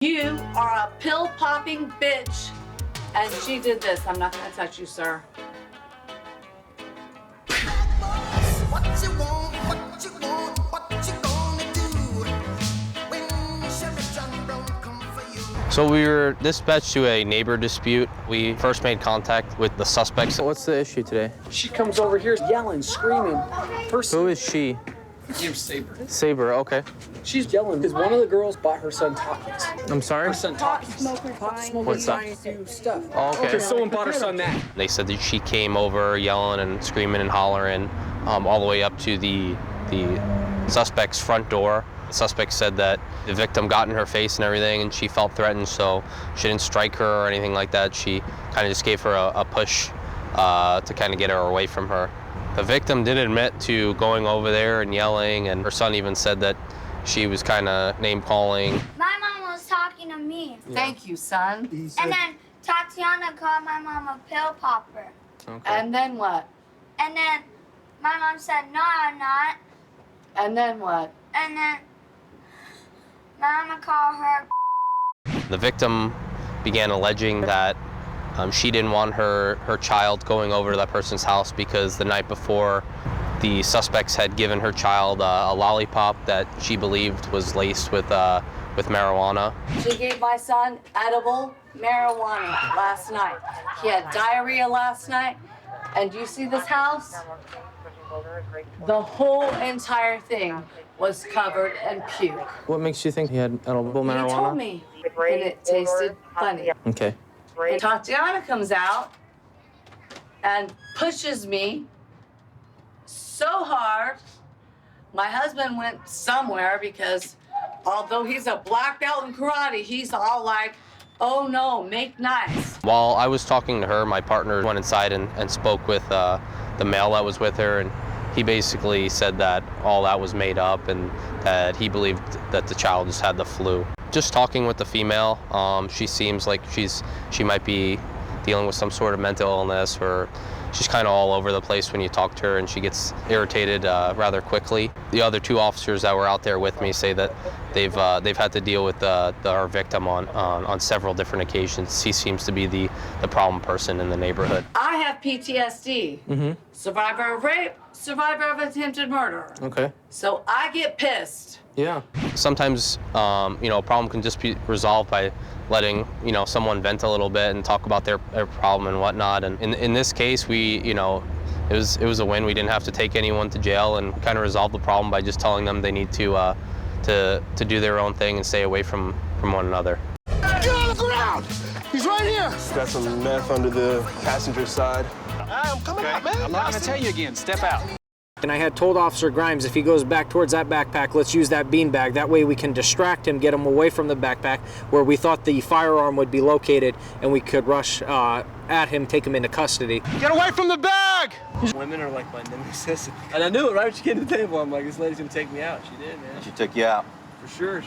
You are a pill-popping bitch, and she did this. I'm not gonna touch you, sir. So we were dispatched to a neighbor dispute. We first made contact with the suspects. What's the issue today? She comes over here yelling, screaming. Who is she? Her name's Saber. Saber, okay. She's yelling because one of the girls bought her son Talkies. I'm sorry? Her son Talkies. What's that? Stuff. Oh, okay. Because someone bought her son that. They said that she came over yelling and screaming and hollering all the way up to the suspect's front door. The suspect said that the victim got in her face and everything, and she felt threatened, so she didn't strike her or anything like that. She kind of just gave her a push to kind of get her away from her. The victim did admit to going over there and yelling, and her son even said that she was kind of name-calling. My mom was talking to me. Yeah. Thank you, son. And then Tatiana called my mom a pill popper. Okay. And then what? And then my mom said, no, I'm not. And then what? And then my mama called her. The victim began alleging that she didn't want her child going over to that person's house because the night before, the suspects had given her child a lollipop that she believed was laced with marijuana. She gave my son edible marijuana last night. He had diarrhea last night. And do you see this house? The whole entire thing was covered in puke. What makes you think he had edible marijuana? He told me, and it tasted funny. Okay. And Tatiana comes out and pushes me so hard. My husband went somewhere because although he's a black belt in karate, he's all like, oh no, make nice. While I was talking to her, my partner went inside and spoke with the male that was with her, and he basically said that all that was made up and that he believed that the child just had the flu. Just talking with the female, she seems like she might be dealing with some sort of mental illness, or she's kind of all over the place when you talk to her, and she gets irritated rather quickly. The other two officers that were out there with me say that they've had to deal with our victim on several different occasions. He seems to be the problem person in the neighborhood. I have PTSD, survivor of rape, survivor of attempted murder. Okay. So I get pissed. Yeah. Sometimes, a problem can just be resolved by letting, someone vent a little bit and talk about their problem and whatnot. And in this case, it was a win. We didn't have to take anyone to jail and kind of resolve the problem by just telling them they need to do their own thing and stay away from one another. Get on the ground! He's right here! Got some meth under the passenger side. I'm coming out, man. I'm not gonna tell you again. Step out. And I had told Officer Grimes, if he goes back towards that backpack, let's use that beanbag. That way we can distract him, get him away from the backpack where we thought the firearm would be located, and we could rush at him, take him into custody. Get away from the bag! Women are like my nemesis. And I knew it right when she came to the table. I'm like, this lady's gonna take me out. She did, man. She took you out. For sure.